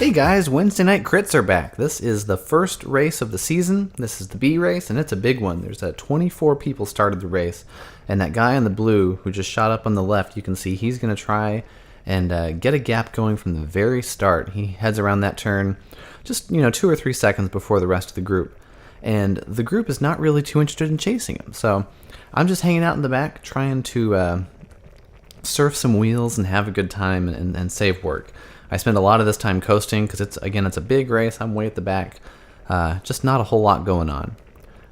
Hey guys, Wednesday Night Crits are back. This is the first race of the season. This is the B race, and it's a big one. There's 24 people started the race, and that guy in the blue who just shot up on the left, you can see he's going to try and get a gap going from the very start. He heads around that turn just 2 or 3 seconds before the rest of the group, and the group is not really too interested in chasing him. So I'm just hanging out in the back trying to surf some wheels and have a good time and save work. I spend a lot of this time coasting because it's a big race. I'm way at the back. Just not a whole lot going on.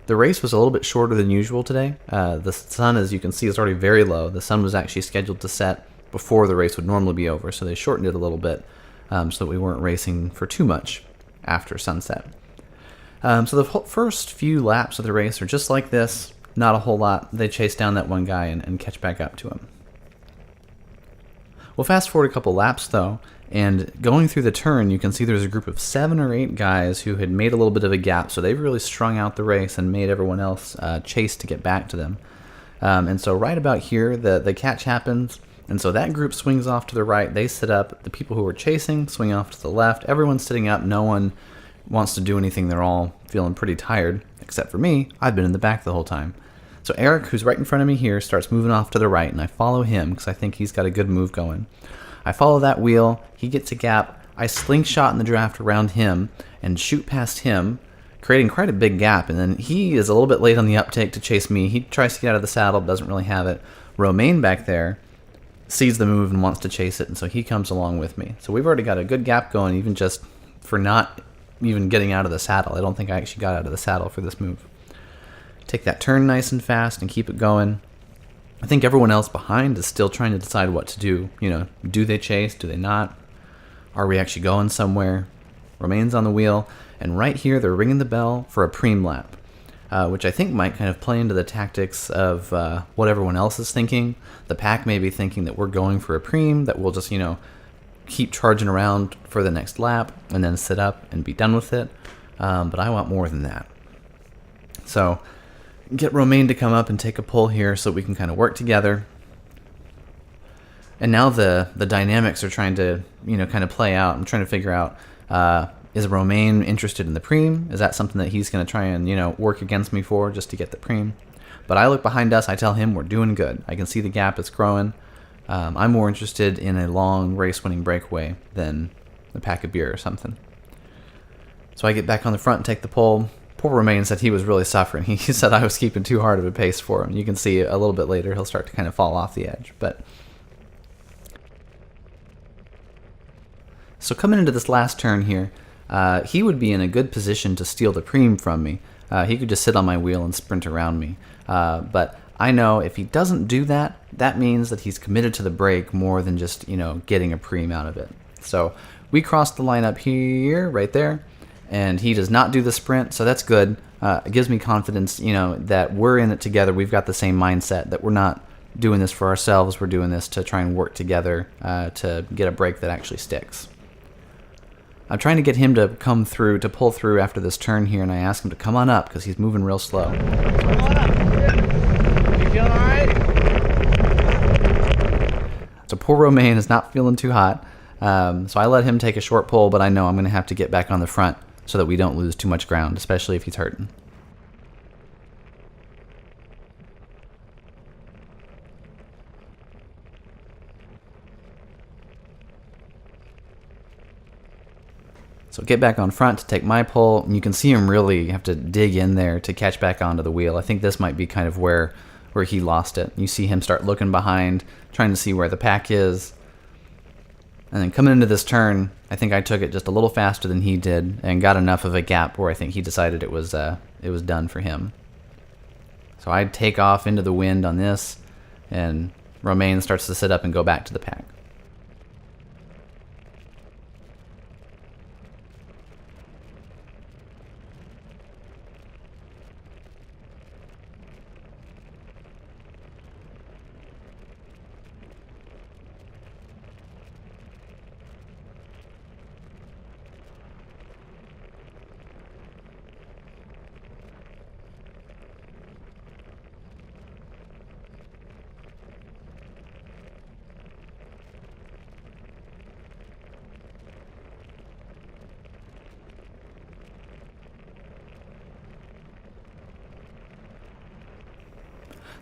The race was a little bit shorter than usual today. The sun, as you can see, is already very low. The sun was actually scheduled to set before the race would normally be over, so they shortened it a little bit so that we weren't racing for too much after sunset. So the first few laps of the race are just like this. Not a whole lot. They chase down that one guy and catch back up to him. We'll fast forward a couple laps, though, and going through the turn, you can see there's a group of 7 or 8 guys who had made a little bit of a gap, so they've really strung out the race and made everyone else chase to get back to them. And so right about here, the catch happens, and so that group swings off to the right. They sit up. The people who are chasing swing off to the left. Everyone's sitting up. No one wants to do anything. They're all feeling pretty tired, except for me. I've been in the back the whole time. So Eric, who's right in front of me here, starts moving off to the right, and I follow him because I think he's got a good move going. I follow that wheel. He gets a gap. I slingshot in the draft around him and shoot past him, creating quite a big gap. And then he is a little bit late on the uptake to chase me. He tries to get out of the saddle, doesn't really have it. Romain back there sees the move and wants to chase it, and so he comes along with me. So we've already got a good gap going, even just for not even getting out of the saddle. I don't think I actually got out of the saddle for this move. Take that turn nice and fast and keep it going. I think everyone else behind is still trying to decide what to do. Do they chase? Do they not? Are we actually going somewhere? Romain's on the wheel, and right here they're ringing the bell for a preem lap, which I think might kind of play into the tactics of what everyone else is thinking. The pack may be thinking that we're going for a preem, that we'll just, keep charging around for the next lap and then sit up and be done with it. But I want more than that. So get Romain to come up and take a pull here so we can kind of work together. And now the dynamics are trying to, kind of play out. I'm trying to figure out, is Romain interested in the preem? Is that something that he's going to try and, work against me for just to get the preem? But I look behind us. I tell him we're doing good. I can see the gap is growing. I'm more interested in a long race-winning breakaway than a pack of beer or something. So I get back on the front and take the pull. Poor Romain said he was really suffering. He said I was keeping too hard of a pace for him. You can see a little bit later he'll start to kind of fall off the edge. So coming into this last turn here, he would be in a good position to steal the preem from me. He could just sit on my wheel and sprint around me. But I know if he doesn't do that, that means that he's committed to the break more than just, getting a preem out of it. So we cross the line up here, right there. And he does not do the sprint, so that's good. It gives me confidence, that we're in it together. We've got the same mindset, that we're not doing this for ourselves. We're doing this to try and work together to get a break that actually sticks. I'm trying to get him to come through, to pull through after this turn here, and I ask him to come on up because he's moving real slow. Come on up. You feeling all right? So poor Romain is not feeling too hot. So I let him take a short pull, but I know I'm going to have to get back on the front so that we don't lose too much ground, especially if he's hurting. So get back on front to take my pull, and you can see him really have to dig in there to catch back onto the wheel. I think this might be kind of where he lost it. You see him start looking behind, trying to see where the pack is. And then coming into this turn, I think I took it just a little faster than he did and got enough of a gap where I think he decided it was done for him. So I take off into the wind on this, and Romain starts to sit up and go back to the pack.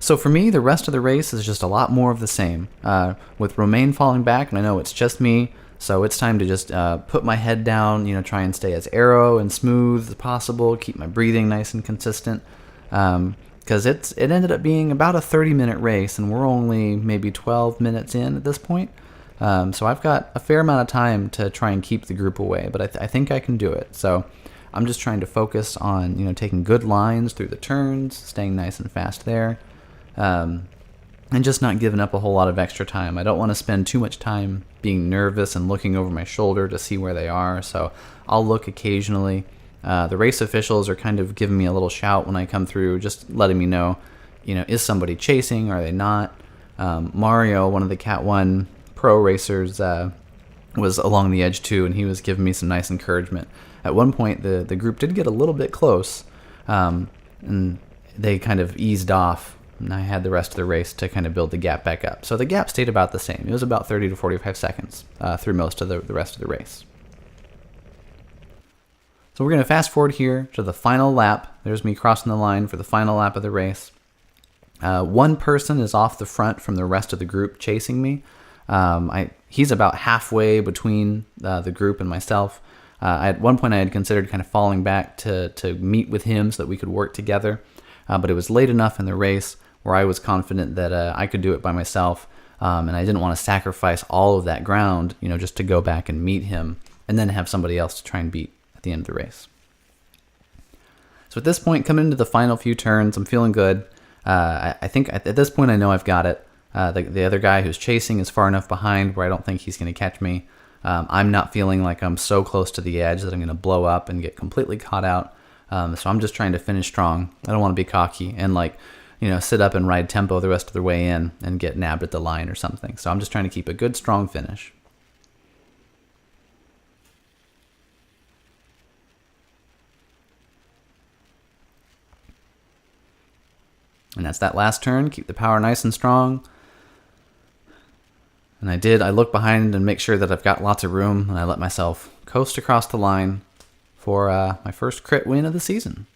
So for me, the rest of the race is just a lot more of the same. With Romain falling back, and I know it's just me, so it's time to just put my head down, try and stay as aero and smooth as possible, keep my breathing nice and consistent. Because it ended up being about a 30-minute race, and we're only maybe 12 minutes in at this point. So I've got a fair amount of time to try and keep the group away, but I think I can do it. So I'm just trying to focus on taking good lines through the turns, staying nice and fast there. And just not giving up a whole lot of extra time. I don't want to spend too much time being nervous and looking over my shoulder to see where they are, so I'll look occasionally. The race officials are kind of giving me a little shout when I come through, just letting me know, is somebody chasing, are they not? Mario, one of the Cat 1 pro racers, was along the edge too, and he was giving me some nice encouragement. At one point, the group did get a little bit close, and they kind of eased off, and I had the rest of the race to kind of build the gap back up. So the gap stayed about the same. It was about 30 to 45 seconds through most of the rest of the race. So we're going to fast forward here to the final lap. There's me crossing the line for the final lap of the race. One person is off the front from the rest of the group chasing me. He's about halfway between the group and myself. At one point I had considered kind of falling back to meet with him so that we could work together. But it was late enough in the race where I was confident that I could do it by myself. And I didn't want to sacrifice all of that ground, just to go back and meet him and then have somebody else to try and beat at the end of the race. So at this point, coming into the final few turns, I'm feeling good. I think at this point I know I've got it. The other guy who's chasing is far enough behind where I don't think he's going to catch me. I'm not feeling like I'm so close to the edge that I'm going to blow up and get completely caught out. So I'm just trying to finish strong. I don't want to be cocky and sit up and ride tempo the rest of the way in and get nabbed at the line or something. So I'm just trying to keep a good, strong finish. And that's that last turn. Keep the power nice and strong. And I look behind and make sure that I've got lots of room, and I let myself coast across the line for my first crit win of the season.